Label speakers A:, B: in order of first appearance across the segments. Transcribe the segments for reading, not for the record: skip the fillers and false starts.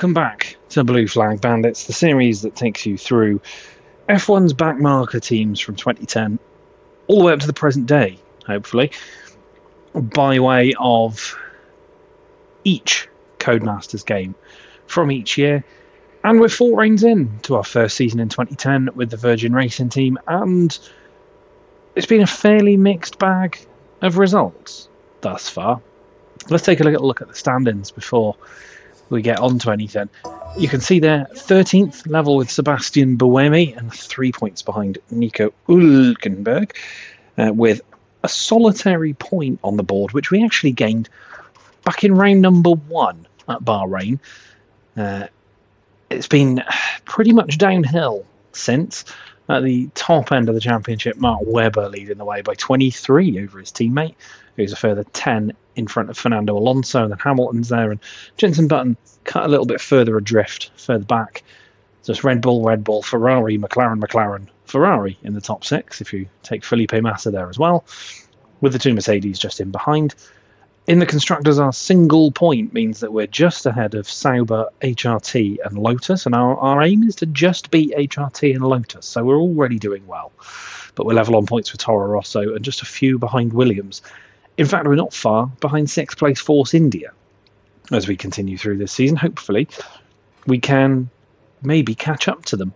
A: Welcome back to Blue Flag Bandits, the series that takes you through F1's backmarker teams from 2010 all the way up to the present day, hopefully, by way of each Codemasters game from each year. And we're 4 reigns in to our first season in 2010 with the Virgin Racing team, and it's been a fairly mixed bag of results thus far. Let's take a look at the standings before we get on to anything. You can see there, 13th level with Sebastian Buemi and 3 points behind Nico Hülkenberg, with a solitary point on the board, which we actually gained back in round number 1 at Bahrain. It's been pretty much downhill since. At the top end of the championship, Mark Webber leading the way by 23 over his teammate, who's a further 10 in front of Fernando Alonso, and then Hamilton's there, and Jenson Button cut a little bit further adrift, further back. Just Red Bull, Ferrari, McLaren, Ferrari in the top 6, if you take Felipe Massa there as well, with the 2 Mercedes just in behind. In the Constructors, our single point means that we're just ahead of Sauber, HRT and Lotus, and our aim is to just beat HRT and Lotus, so we're already doing well. But we're level on points with Toro Rosso and just a few behind Williams. In fact, we're not far behind 6th place Force India. As we continue through this season, hopefully, we can maybe catch up to them.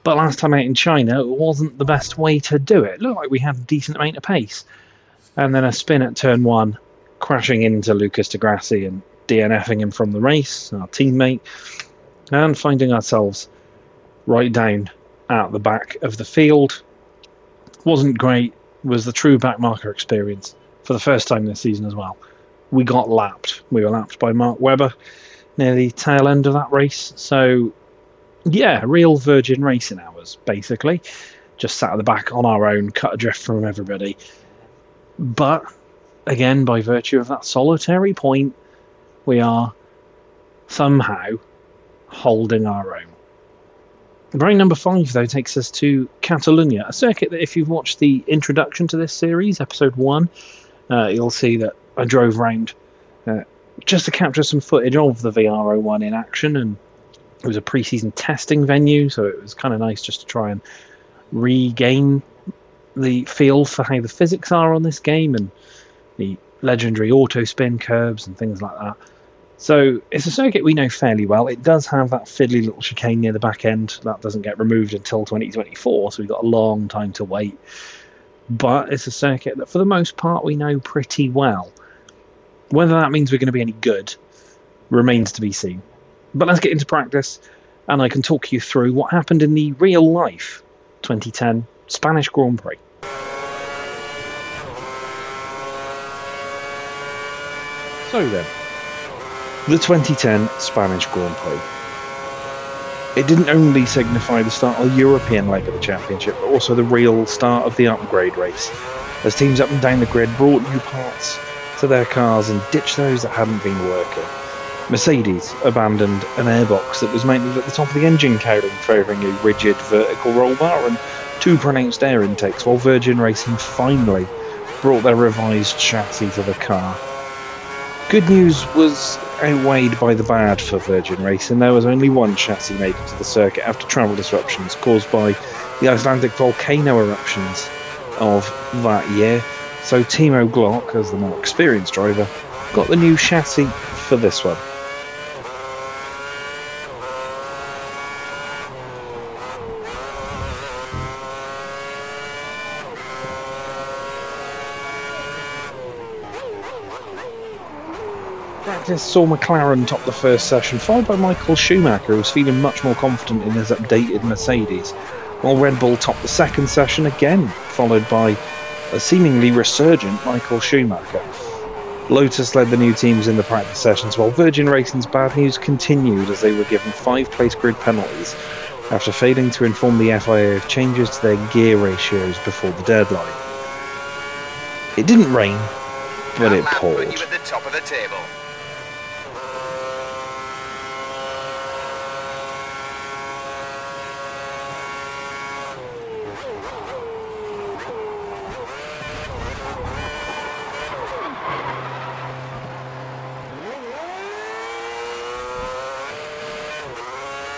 A: But last time out in China, it wasn't the best way to do it. It looked like we had a decent amount of pace. And then a spin at turn 1, crashing into Lucas de Grassi and DNFing him from the race, our teammate, and finding ourselves right down at the back of the field. Wasn't great, was the true backmarker experience for the first time this season as well. We got lapped. We were lapped by Mark Webber near the tail end of that race. So, yeah, real Virgin Racing hours, basically. Just sat at the back on our own, cut adrift from everybody. But again, by virtue of that solitary point, we are somehow holding our own. Round number 5, though, takes us to Catalonia, a circuit that if you've watched the introduction to this series, episode 1, you'll see that I drove round just to capture some footage of the VR01 in action, and it was a pre-season testing venue, so it was kind of nice just to try and regain the feel for how the physics are on this game, and the legendary auto spin curbs and things like that. So it's a circuit we know fairly well. It does have that fiddly little chicane near the back end. That doesn't get removed until 2024, so we've got a long time to wait. But it's a circuit that for the most part we know pretty well. Whether that means we're going to be any good remains to be seen. But let's get into practice, and I can talk you through what happened in the real-life 2010 Spanish Grand Prix. So then, the 2010 Spanish Grand Prix. It didn't only signify the start of the European leg of the championship, but also the real start of the upgrade race, as teams up and down the grid brought new parts to their cars and ditched those that hadn't been working. Mercedes abandoned an airbox that was mounted at the top of the engine cowling, favouring a rigid vertical roll bar and 2 pronounced air intakes, while Virgin Racing finally brought their revised chassis to the car. Good news was outweighed by the bad for Virgin Racing. There was only one chassis made it to the circuit after travel disruptions caused by the Icelandic volcano eruptions of that year. So Timo Glock, as the more experienced driver, got the new chassis for this one. Practice saw McLaren top the first session, followed by Michael Schumacher, who was feeling much more confident in his updated Mercedes, while Red Bull topped the second session again, followed by a seemingly resurgent Michael Schumacher. Lotus led the new teams in the practice sessions, while Virgin Racing's bad news continued as they were given 5-place grid penalties after failing to inform the FIA of changes to their gear ratios before the deadline. It didn't rain, but it poured.
B: You at the top of the table.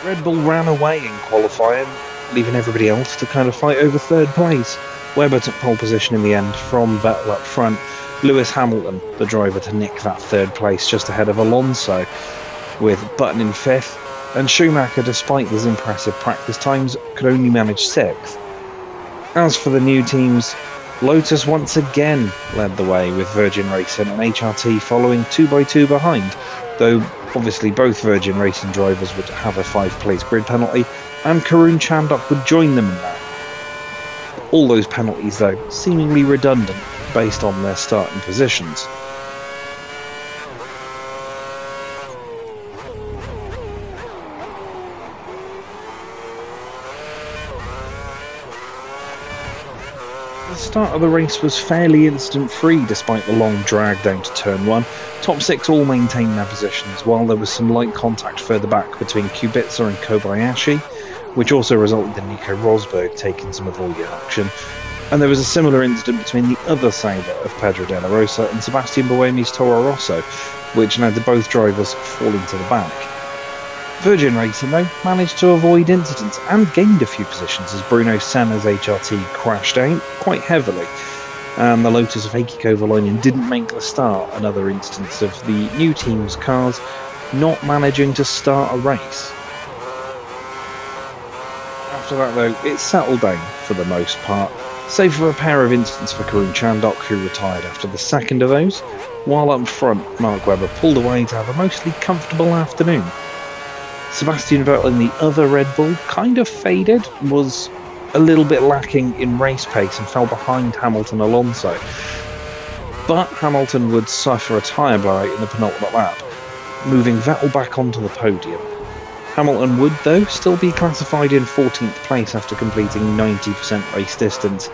A: Red Bull ran away in qualifying, leaving everybody else to kind of fight over third place. Webber took pole position in the end from Vettel up front. Lewis Hamilton, the driver to nick that third place just ahead of Alonso, with Button in fifth, and Schumacher, despite his impressive practice times, could only manage sixth. As for the new teams, Lotus once again led the way with Virgin Racing and HRT following 2x2 behind, though obviously both Virgin Racing drivers would have a 5-place grid penalty, and Karun Chandhok would join them in that. All those penalties, though, seemingly redundant based on their starting positions. The start of the race was fairly incident-free despite the long drag down to turn 1. Top 6 all maintained their positions, while there was some light contact further back between Kubica and Kobayashi, which also resulted in Nico Rosberg taking some avoided action. And there was a similar incident between the other Sauber of Pedro de la Rosa and Sebastian Buemi's Toro Rosso, which led to both drivers falling to the back. Virgin Racing, though, managed to avoid incidents and gained a few positions as Bruno Senna's HRT crashed out quite heavily, and the Lotus of Heikki Kovalainen didn't make the start, another instance of the new team's cars not managing to start a race. After that, though, it settled down for the most part, save for a pair of incidents for Karun Chandhok, who retired after the second of those, while up front Mark Webber pulled away to have a mostly comfortable afternoon. Sebastian Vettel in the other Red Bull kind of faded, was a little bit lacking in race pace and fell behind Hamilton Alonso. But Hamilton would suffer a tyre blowout in the penultimate lap, moving Vettel back onto the podium. Hamilton would, though, still be classified in 14th place after completing 90% race distance,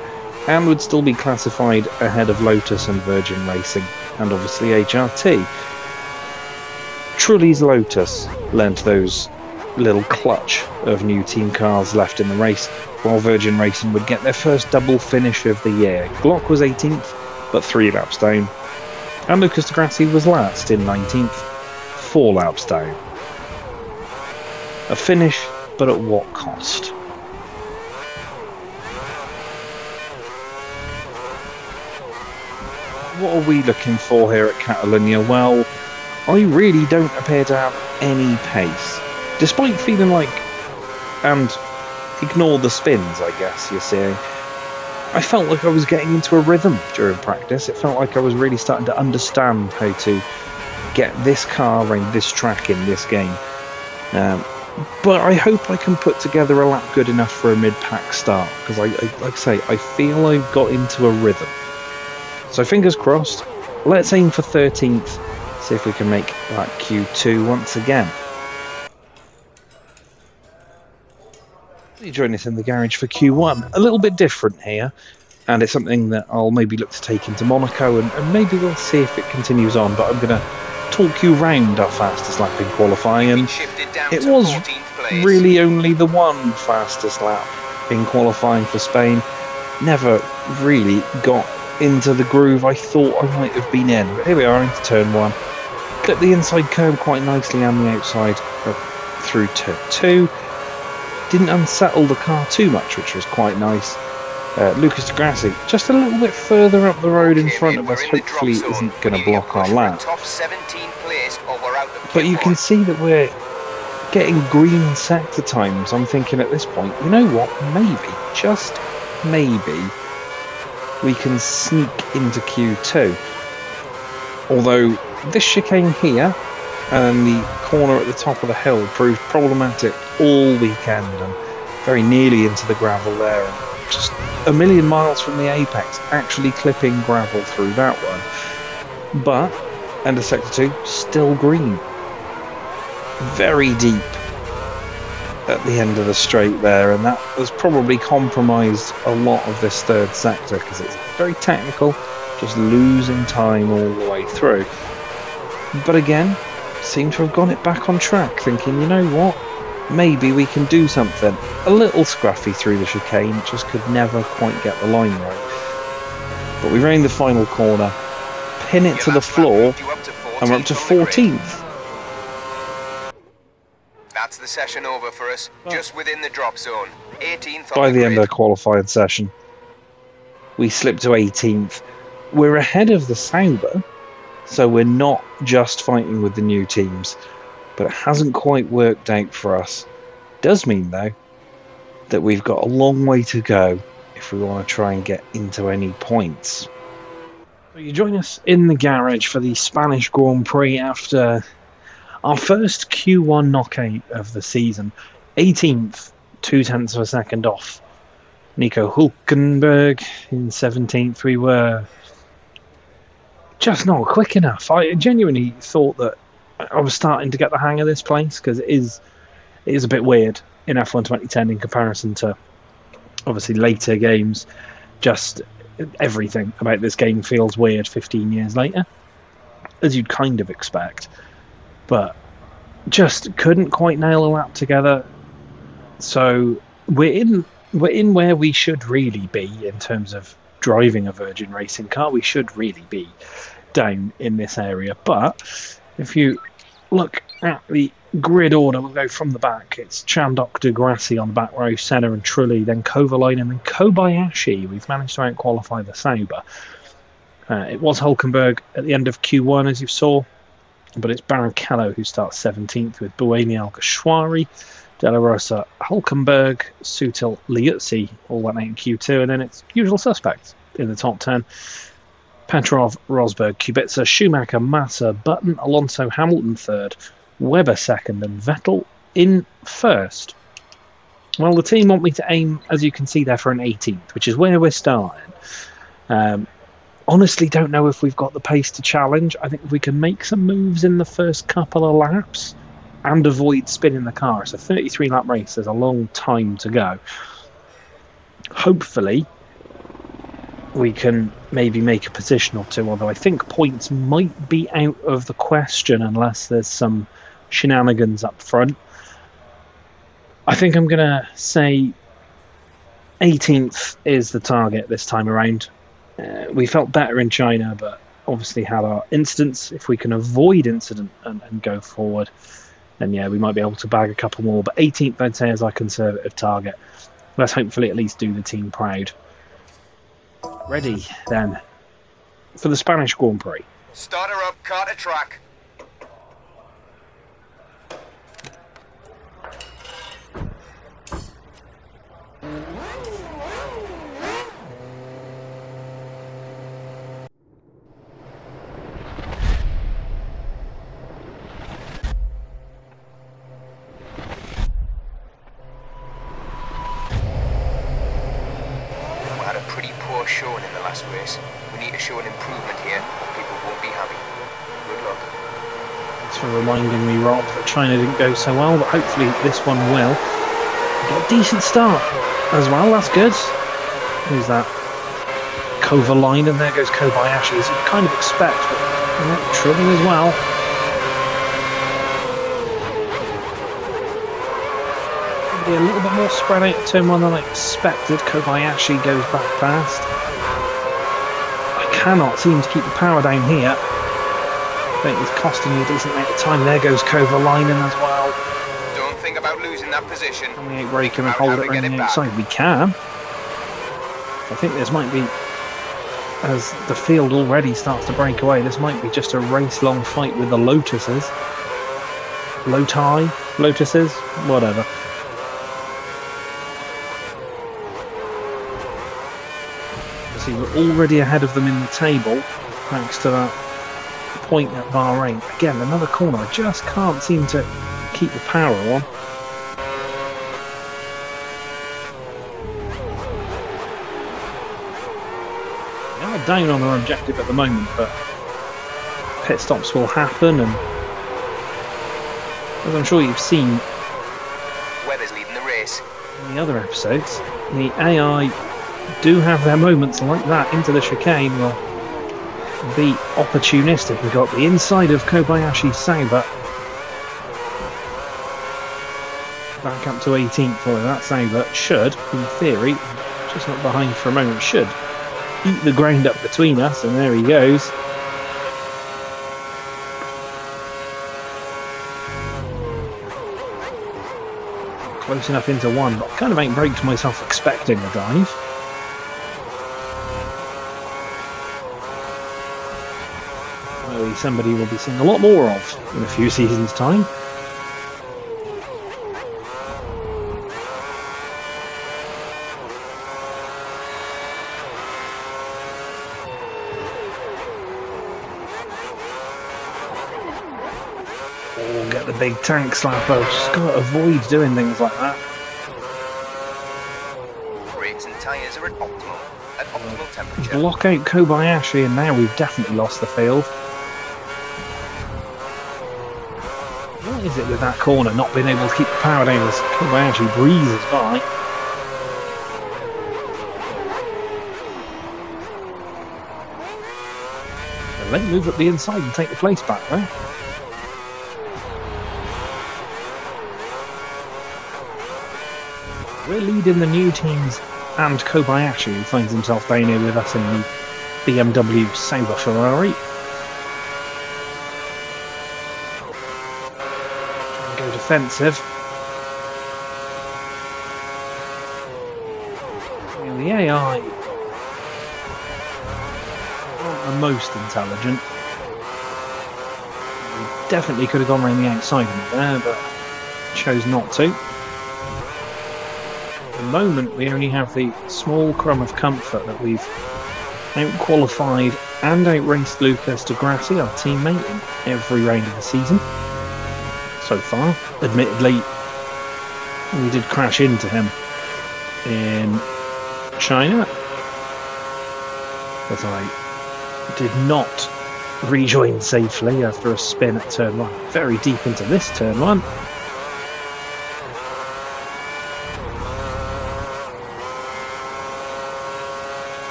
A: and would still be classified ahead of Lotus and Virgin Racing, and obviously HRT. Trulli's Lotus lent those little clutch of new team cars left in the race, while Virgin Racing would get their first double finish of the year. Glock was 18th, but 3 laps down, and Lucas di Grassi was last in 19th, 4 laps down. A finish, but at what cost? What are we looking for here at Catalunya? Well, I really don't appear to have any pace, despite feeling like, and ignore the spins I guess you're seeing, I felt like I was getting into a rhythm during practice. It felt like I was really starting to understand how to get this car around this track in this game. But I hope I can put together a lap good enough for a mid-pack start, because like I say, I feel I've got into a rhythm. So fingers crossed, let's aim for 13th. See if we can make that Q2 once again. You join us in the garage for Q1. A little bit different here, and it's something that I'll maybe look to take into Monaco, and maybe we'll see if it continues on, but I'm going to talk you round our fastest lap in qualifying, and it was really only the one fastest lap in qualifying for Spain. Never really got into the groove I thought I might have been in, but here we are into turn 1. Clipped the inside curb quite nicely and the outside through turn 2. Didn't unsettle the car too much, which was quite nice. Lucas di Grassi just a little bit further up the road in front of us, hopefully isn't going to block our lap. But you can see that we're getting green sector times. I'm thinking at this point, you know what, maybe, just maybe, we can sneak into Q2. Although this chicane here and the corner at the top of the hill proved problematic all weekend, and very nearly into the gravel there, and just a million miles from the apex, actually clipping gravel through that one. But end of sector 2, still green. Very deep at the end of the straight there, and that has probably compromised a lot of this third sector, because it's very technical, just losing time all the way through. But again, seem to have got it back on track, thinking, you know what, maybe we can do something. A little scruffy through the chicane, just could never quite get the line right. But we round the final corner, pin it to the floor, and we're up to 14th.
B: That's the session over for us, just within the drop zone. 18th
A: by
B: on
A: the
B: the
A: end of
B: grid.
A: the qualifying session, we slipped to 18th. We're ahead of the Sauber, so we're not just fighting with the new teams, but it hasn't quite worked out for us. Does mean, though, that we've got a long way to go if we want to try and get into any points. So you join us in the garage for the Spanish Grand Prix after our first Q1 knockout of the season. 18th, 0.2 of a second off Nico Hülkenberg. In 17th, we were just not quick enough. I genuinely thought that I was starting to get the hang of this place, because it is a bit weird in F1 2010 in comparison to obviously later games. Just everything about this game feels weird 15 years later, as you'd kind of expect. But just couldn't quite nail a lap together. So we're in where we should really be in terms of driving a Virgin racing car. We should really be down in this area. But if you look at the grid order, we'll go from the back. It's Chandok, De Grassi on the back row, Senna and Trulli, then Kovalainen and then Kobayashi. We've managed to out-qualify the Sauber. It was Hülkenberg at the end of Q1, as you saw, but it's Barrichello who starts 17th with Buemi Al-Gashwari, De La Rosa, Hülkenberg, Sutil, Liuzzi, all went out in Q2, and then it's usual suspects in the top 10. Petrov, Rosberg, Kubica, Schumacher, Massa, Button, Alonso, Hamilton third, Webber second, and Vettel in first. Well, the team want me to aim, as you can see there, for an 18th, which is where we're starting. Honestly, don't know if we've got the pace to challenge. I think if we can make some moves in the first couple of laps and avoid spinning the car. It's a 33-lap race. There's a long time to go. Hopefully, we can maybe make a position or two, although I think points might be out of the question unless there's some shenanigans up front. I think I'm going to say 18th is the target this time around. We felt better in China, but obviously had our incidents. If we can avoid incident and go forward, then yeah, we might be able to bag a couple more. But 18th, I'd say, is our conservative target. Let's hopefully at least do the team proud. Ready, then, for the Spanish Grand Prix.
B: Starter up, car to track. We had a pretty poor showing in the last race. We need to show an improvement here, or people won't be happy. Good luck.
A: Thanks for reminding me, Rob, that China didn't go so well, but hopefully this one will. Get a decent start as well, that's good. Who's that? Kovalainen, there goes Kobayashi, as you'd kind of expect, but Trulli as well. A little bit more spread out at turn one than I expected. Kobayashi goes back fast. I cannot seem to keep the power down here. I think it's costing me a decent amount of time. There goes Kovalainen as well.
B: Don't think about losing that position.
A: Can we break him and hold it around the outside? We can. I think this might be, as the field already starts to break away, this might be just a race-long fight with the Lotuses. Lotuses? Whatever. See, we're already ahead of them in the table, thanks to that point at Bahrain. Again, another corner. I just can't seem to keep the power on. We are down on our objective at the moment, but pit stops will happen, and as I'm sure you've seen
B: Webber's leading the race.
A: in the other episodes, the AI do have their moments like that into the chicane. Will be opportunistic. We've got the inside of Kobayashi's Sauber back up to 18th for that Sauber should, in theory, just not behind for a moment, should eat the ground up between us, and there he goes. Close enough into one, but I kind of ain't braked myself expecting a dive. Maybe somebody will be seeing a lot more of in a few seasons' time. Oh, get the big tank slapper. Just got to avoid doing things like that.
B: Brakes and tyres are at optimal temperature.
A: Block out Kobayashi, and now we've definitely lost the field. What is it with that corner not being able to keep the power down as Kobayashi breezes by? And they move up the inside and take the place back though. We're leading the new teams and Kobayashi, who finds himself down here with us in the BMW Sauber Ferrari. Go defensive. And the AI aren't the most intelligent. We definitely could have gone around the outside of it there, but chose not to. At the moment, we only have the small crumb of comfort that we've out-qualified and out-raced Lucas de Grassi, our teammate, in every round of the season so far. Admittedly, we did crash into him in China, but I did not rejoin safely after a spin at turn 1. Very deep into this turn 1.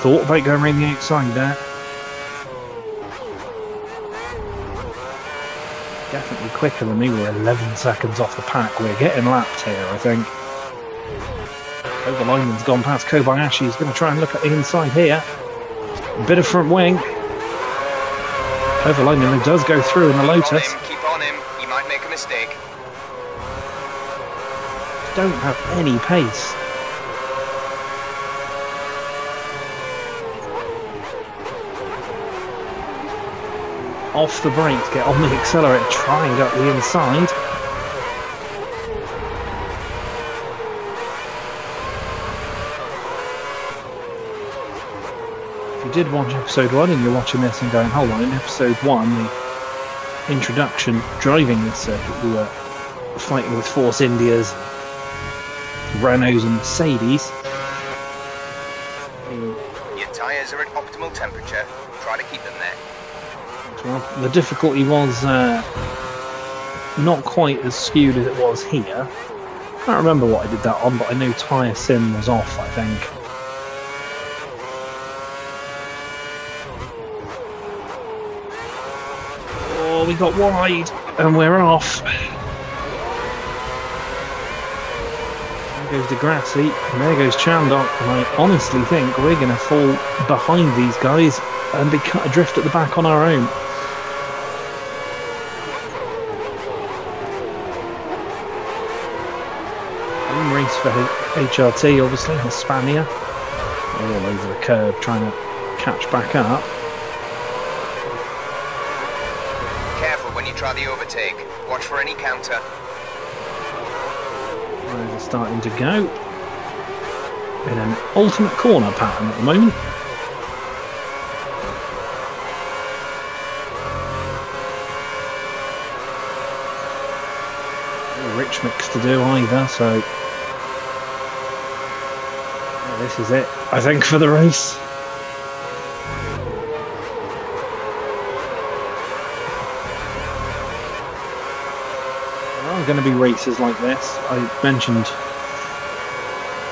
A: Thought about going around the outside there. Definitely quicker than me. We're 11 seconds off the pack. We're getting lapped here, I think. Overlinen's gone past Kobayashi. He's going to try and look at the inside here. A bit of front wing. Overlinen does go through in the Lotus.
B: Keep on him. He might make a mistake.
A: Don't have any pace. Off the brakes, get on the accelerator, try and go up the inside. If you did watch episode 1 and you're watching this and going, hold on, in episode 1, the introduction driving this circuit, we were fighting with Force Indias, Renaults and Mercedes.
B: Your tyres are at optimal temperature. Try to keep them there.
A: Well, the difficulty was not quite as skewed as it was here. I can't remember what I did that on, but I know tyre sim was off, I think. Oh, we got wide, and we're off. There goes de Grassi, and there goes Chandok, and I honestly think we're going to fall behind these guys and be cut adrift at the back on our own. Race for HRT, obviously, Hispania. All over the curb, trying to catch back up.
B: Careful when you try the overtake. Watch for any counter.
A: They're starting to go in an alternate corner pattern at the moment. No rich mix to do either, so this is it, I think, for the race. There are going to be races like this. I mentioned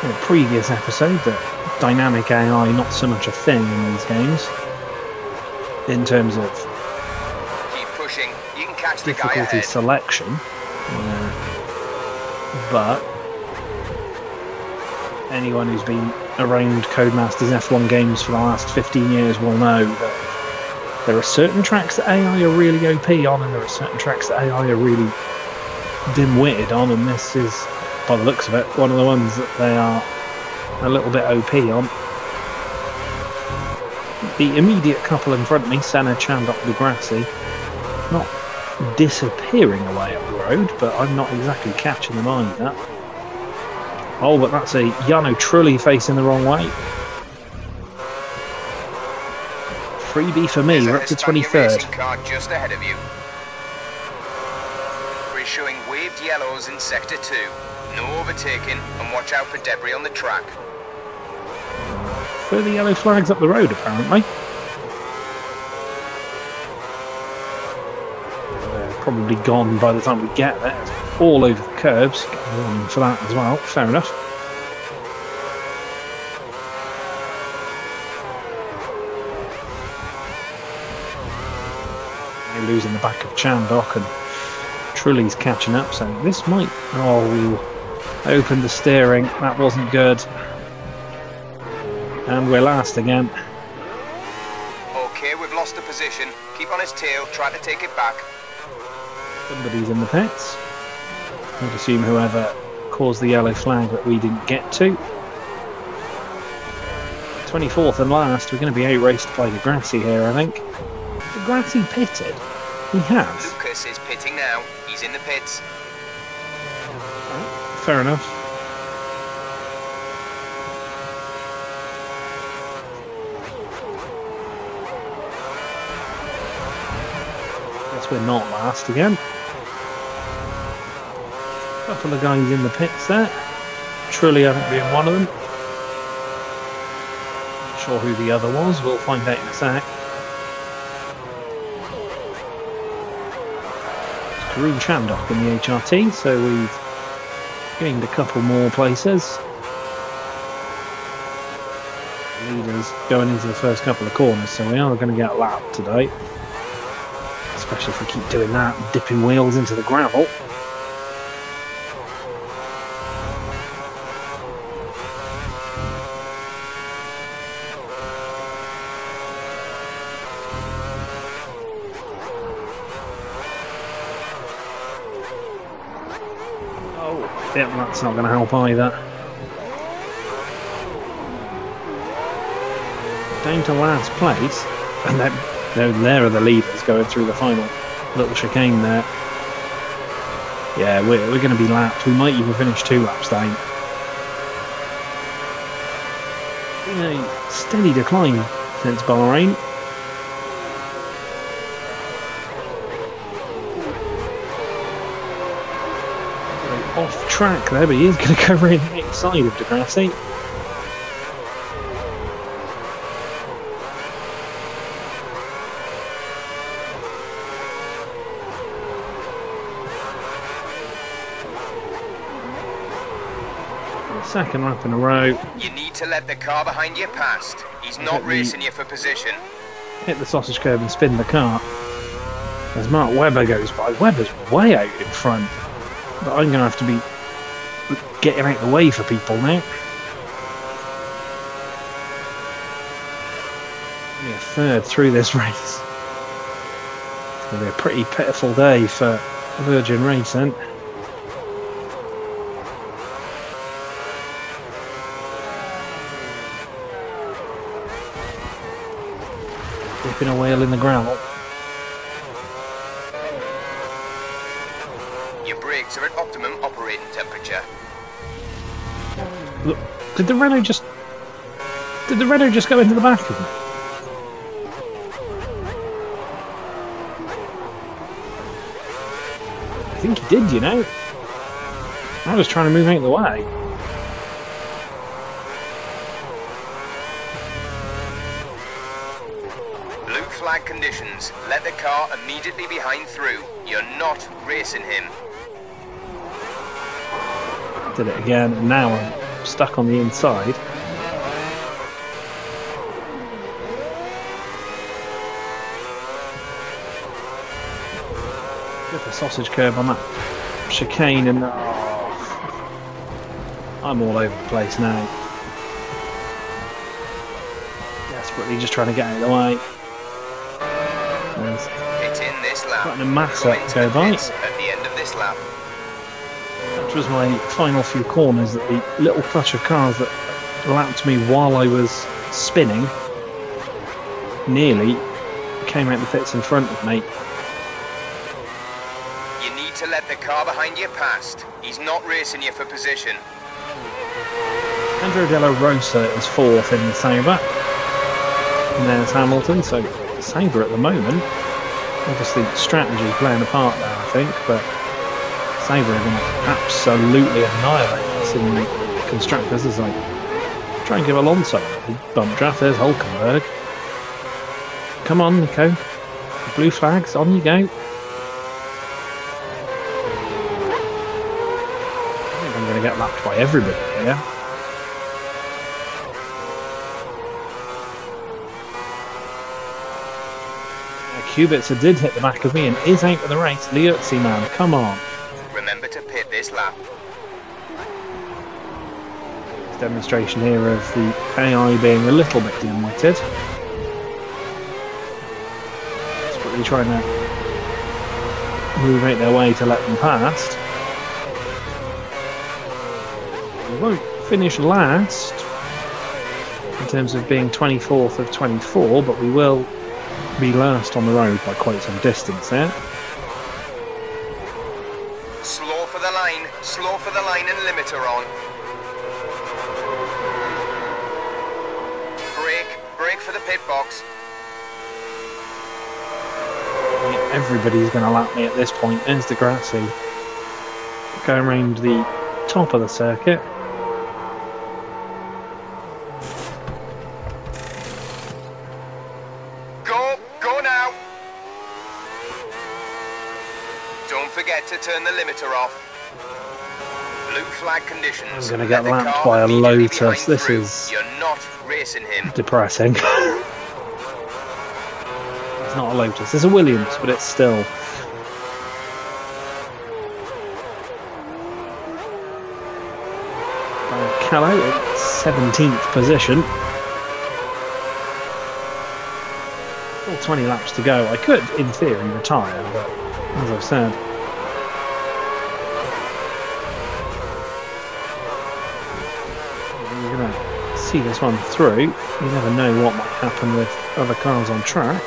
A: in a previous episode that dynamic AI not so much a thing in these games in terms of
B: keep pushing. You can catch the guy
A: difficulty
B: ahead.
A: selection, but anyone who's been around Codemasters F1 games for the last 15 years will know that there are certain tracks that AI are really OP on, and there are certain tracks that AI are really dim-witted on, and this is, by the looks of it, one of the ones that they are a little bit OP on. The immediate couple in front of me, Senna, Chandok, Degrassi, not disappearing away up the road, but I'm not exactly catching them either. Oh, but that's a Jarno Trulli facing the wrong way. Freebie for me, we're up to 23rd.
B: Car just ahead of you. We're showing waved yellows in sector 2. No overtaking, and watch out for debris on the track.
A: Further yellow flags up the road, apparently. They're probably gone by the time we get there. It's all over the curbs. Get a warning for that as well. Fair enough. They're losing the back of Chandok, and Trulli's catching up, so this might... Oh, opened the steering. That wasn't good. And we're last again.
B: Okay, we've lost the position. Keep on his tail, try to take it back.
A: Somebody's in the pits. I'd assume whoever caused the yellow flag that we didn't get to. 24th and last. We're going to be outraced by Degrassi here, I think. Degrassi pitted? He has.
B: Lucas is pitting now. He's in the pits.
A: Fair enough. We're not last again. Couple of guys in the pits there. Trulli hasn't been one of them. Not sure who the other was. We'll find out in a sec. It's Karun Chandok in the HRT, so we've gained a couple more places. Leaders going into the first couple of corners, so we are going to get a lap today. Especially if we keep doing that, dipping wheels into the gravel. Oh, yep, that's not going to help either. Down to last place, and then there are the leaders going through the final little chicane there. Yeah, we're going to be lapped. We might even finish 2 laps down. Been a steady decline since Bahrain. Off track there, but he is going to go around the outside of Degrassi. Second lap in a row.
B: You need to let the car behind you past. He's not racing you for position.
A: Hit the sausage curb and spin the car. As Mark Webber goes by. Webber's way out in front. But I'm going to have to be getting out the way for people now. Only a third through this race. It's going to be a pretty pitiful day for Virgin Racing. Dipping a wheel in the gravel.
B: Your brakes are at optimum operating temperature.
A: Look, did the Renault just go into the back of me? I think he did, you know. I was trying to move out of the way.
B: Blue flag conditions. Let the car immediately behind through. You're not racing him.
A: Did it again, and now I'm stuck on the inside. Get the sausage curb on that chicane, and I'm all over the place now. Desperately just trying to get out of the way.
B: It's in this lap.
A: Letting a Massa go by.
B: At the end of this lap.
A: which was my final few corners, that the little clutch of cars that lapped me while I was spinning nearly came out the pits in front of me.
B: You need to let the car behind you past. He's not racing you for position.
A: Andrea Della Rosa is fourth in the Sauber. And there's Hamilton, so Sauber at the moment. Obviously strategy playing a part there, I think, but Sauber are going to absolutely annihilate us in the constructors as I try and give Alonso a bump draft. There's Hulkenberg. Come on, Nico. Blue flags, on you go. I think I'm going to get lapped by everybody here. Kubica did hit the back of me and is out of the race. Liuzzi, man, come on.
B: Remember to pit this lap.
A: Demonstration here of the AI being a little bit dim-witted. Desperately trying to move out their way to let them past. We won't finish last in terms of being 24th of 24, but we will be last on the road by quite some distance there.
B: Slow for the line and limiter on. Brake for the pit box.
A: Everybody's going to lap me at this point. There's Di Grassi going around the top of the circuit.
B: Go now. Don't forget to turn the limiter off. Blue flag conditions.
A: I'm going to get lapped by a Lotus. This is
B: You're not racing him.
A: depressing. It's not a Lotus. It's a Williams, but it's still. Callow in 17th position. Still 20 laps to go. I could, in theory, retire, but as I've said, we're going to see this one through. You never know what might happen with other cars on track.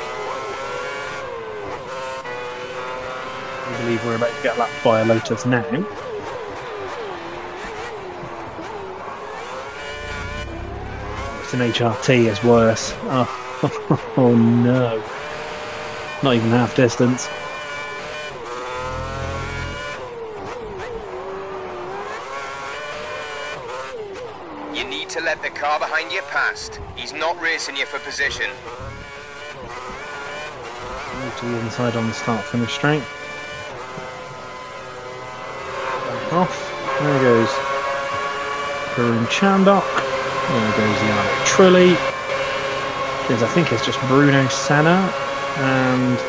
A: I believe we're about to get lapped by a Lotus now. It's an HRT is worse. Oh no. Not even half distance.
B: You need to let the car behind you past. He's not racing you for position.
A: Move to the inside on the start-finish straight. Back off. There goes Karun Chandok. There goes the Trulli. I think it's just Bruno Senna and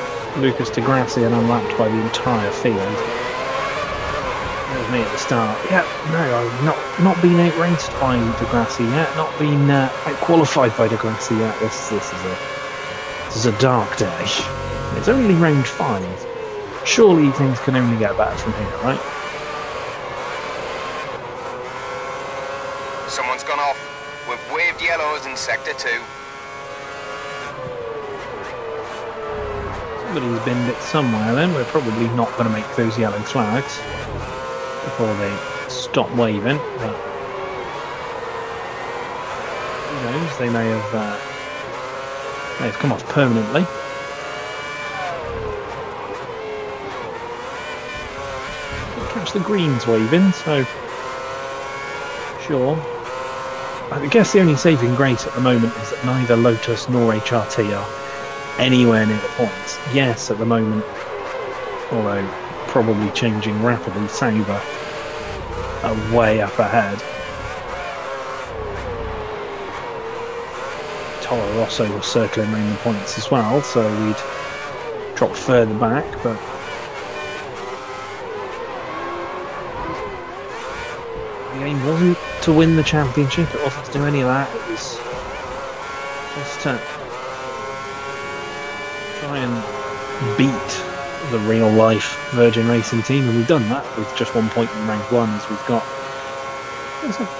A: Lucas Di Grassi, and I'm lapped by the entire field. That was me at the start. Yeah, no, I've not been outraced by Di Grassi yet, not been out-qualified by Di Grassi yet. This is a dark day. It's only round 5. Surely things can only get better from here, right?
B: Someone's gone off. We've waved yellows in sector 2.
A: Somebody's binned it somewhere then. We're probably not going to make those yellow flags before they stop waving, but who knows, they may have come off permanently. Didn't catch the greens waving, so sure. I guess the only saving grace at the moment is that neither Lotus nor HRT are anywhere near the points. Yes, at the moment, although probably changing rapidly, Sauber are way up ahead. Toro Rosso was circling around the points as well, so we'd drop further back, but the aim wasn't to win the championship, it wasn't to do any of that, it was just to try and beat the real-life Virgin Racing team, and we've done that with just 1 point in rank 1, as we've got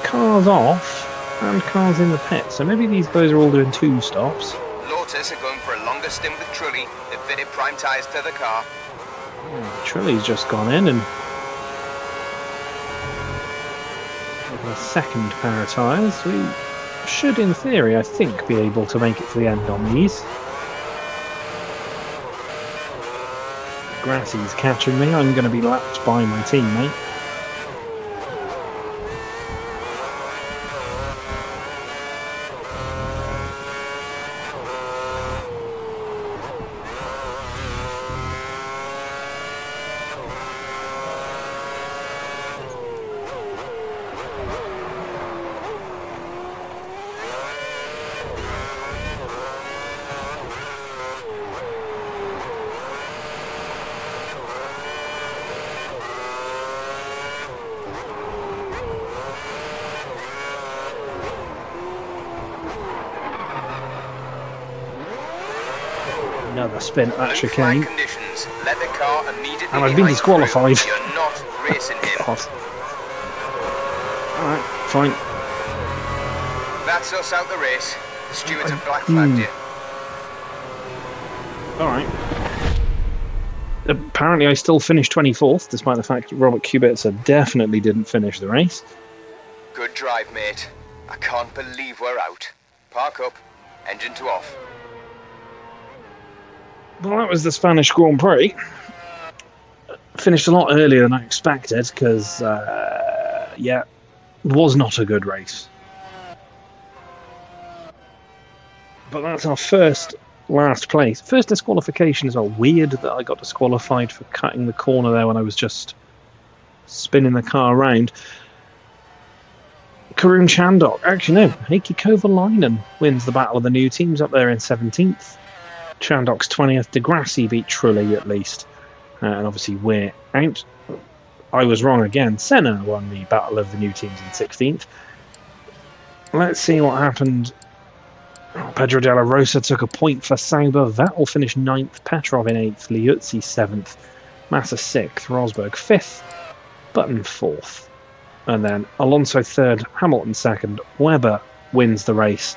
A: cars off and cars in the pit. So maybe these guys are all doing 2 stops.
B: Lotus are going for a longer stint with Trulli. They've fitted prime tyres to the car.
A: Trulli's just gone in and with a second pair of tyres. We should, in theory, I think, be able to make it to the end on these. Grassy's catching me. I'm going to be lapped by my teammate. Another spin at that chicane.
B: Let the car immediately
A: And I've been disqualified.
B: You're not racing him.
A: Alright, fine.
B: That's us out the race. The stewards have black flagged you.
A: Alright. Apparently I still finished 24th, despite the fact that Robert Kubica definitely didn't finish the race.
B: Good drive, mate. I can't believe we're out. Park up. Engine to off.
A: Well, that was the Spanish Grand Prix. Finished a lot earlier than I expected because, yeah, was not a good race. But that's our first last place. First disqualification is all weird that I got disqualified for cutting the corner there when I was just spinning the car around. Karun Chandok, actually no, Heikki Kovalainen wins the battle of the new teams up there in 17th. Chandok's 20th. Degrassi beat Trulli at least. And obviously we're out. I was wrong again. Senna won the battle of the new teams in 16th. Let's see what happened. Pedro de la Rosa took a point for Sauber. Vettel finished 9th. Petrov in 8th. Liuzzi 7th. Massa 6th. Rosberg 5th. Button 4th. And then Alonso 3rd. Hamilton 2nd. Webber wins the race.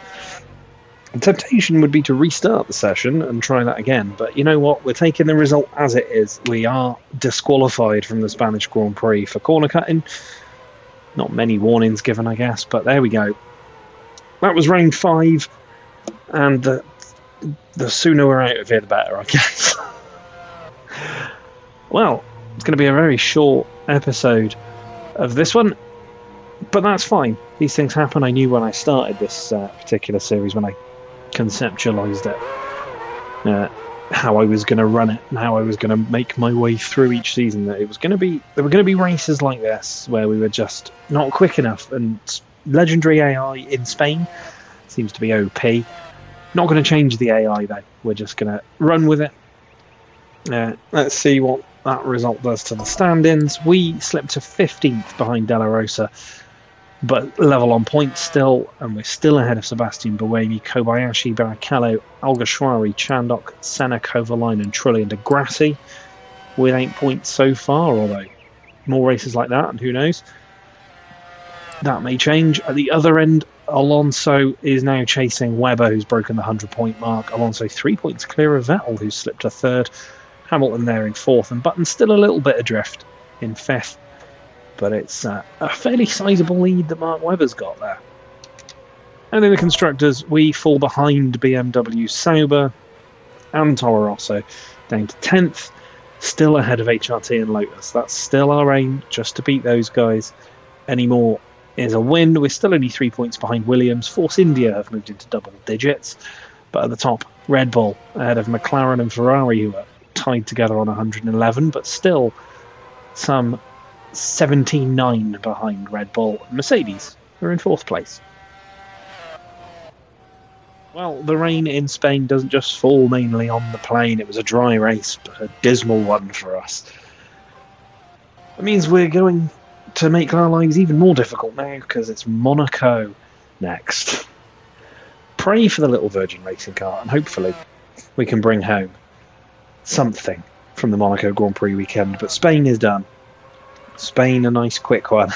A: The temptation would be to restart the session and try that again, but you know what? We're taking the result as it is. We are disqualified from the Spanish Grand Prix for corner cutting. Not many warnings given, I guess, but there we go. That was round 5, and the sooner we're out of here, the better, I guess. Well, it's going to be a very short episode of this one, but that's fine. These things happen. I knew when I started this particular series, when I conceptualized it, how I was going to run it and how I was going to make my way through each season, that it was going to be, there were going to be races like this where we were just not quick enough, and legendary AI in Spain seems to be OP. Not going to change the AI though, we're just going to run with it. Let's see what that result does to the stand-ins. We slipped to 15th behind De La Rosa, but level on points still, and we're still ahead of Sebastian Buemi, Kobayashi, Barrichello, Alguersuari, Chandok, Senna, Kovalainen, Trulli and Degrassi with 8 points so far, although more races like that, and who knows. That may change. At the other end, Alonso is now chasing Webber, who's broken the 100-point mark. Alonso 3 points clear of Vettel, who's slipped to 3rd. Hamilton there in 4th, and Button still a little bit adrift in 5th. But it's a fairly sizable lead that Mark Webber's got there. And in the constructors, we fall behind BMW, Sauber and Toro Rosso, down to 10th, still ahead of HRT and Lotus. That's still our aim, just to beat those guys. Any more is a win. We're still only 3 points behind Williams. Force India have moved into double digits. But at the top, Red Bull ahead of McLaren and Ferrari, who are tied together on 111, but still some 17-9 behind Red Bull. Mercedes are in 4th place. Well, the rain in Spain doesn't just fall mainly on the plane. It was a dry race, but a dismal one for us. It means we're going to make our lives even more difficult now, because it's Monaco next. Pray for the little Virgin racing car, and hopefully we can bring home something from the Monaco Grand Prix weekend, but Spain is done. Spain, a nice quick one.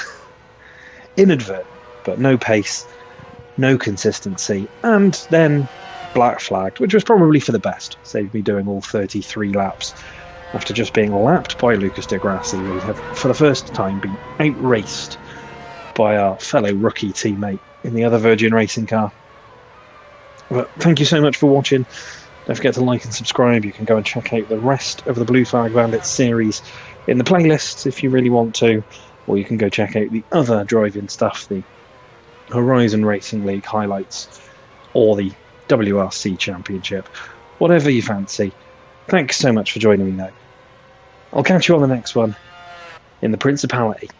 A: Inadvertent, but no pace, no consistency, and then black flagged, which was probably for the best. Saved me doing all 33 laps after just being lapped by Lucas de Grassi. We have, for the first time, been outraced by our fellow rookie teammate in the other Virgin Racing car. But thank you so much for watching. Don't forget to like and subscribe. You can go and check out the rest of the Blue Flag Bandits series in the playlists if you really want to, or you can go check out the other driving stuff, the Horizon Racing League highlights, or the WRC Championship, whatever you fancy. Thanks so much for joining me now. I'll catch you on the next one in the Principality.